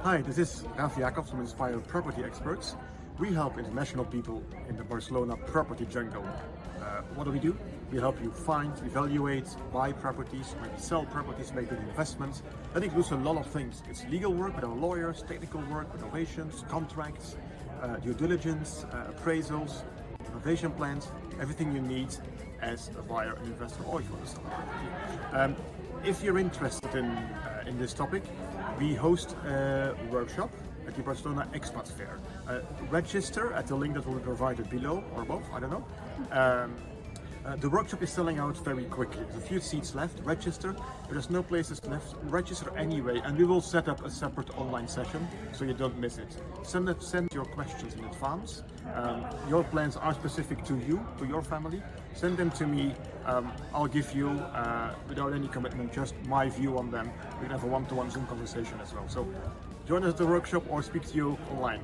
Hi, this is Raf Jacobs from Inspired Property Experts. We help international people in the Barcelona property jungle. What do? We help you find, evaluate, buy properties, maybe sell properties, make good investments. That includes a lot of things. It's legal work with our lawyers, technical work, renovations, contracts, due diligence, appraisals, renovation plans, everything you need as a buyer and investor or if you want to sell a property. If you're interested in this topic, we host a workshop at the Barcelona Expat Fair. Register at the link that will be provided below or above, I don't know. The workshop is selling out very quickly. There's a few seats left. Register. If there's no places left, register anyway, and we will set up a separate online session so you don't miss it. Send your questions in advance. Your plans are specific to you, to your family. Send them to me. I'll give you, without any commitment, just my view on them. We can have a one-to-one Zoom conversation as well. So join us at the workshop or speak to you online.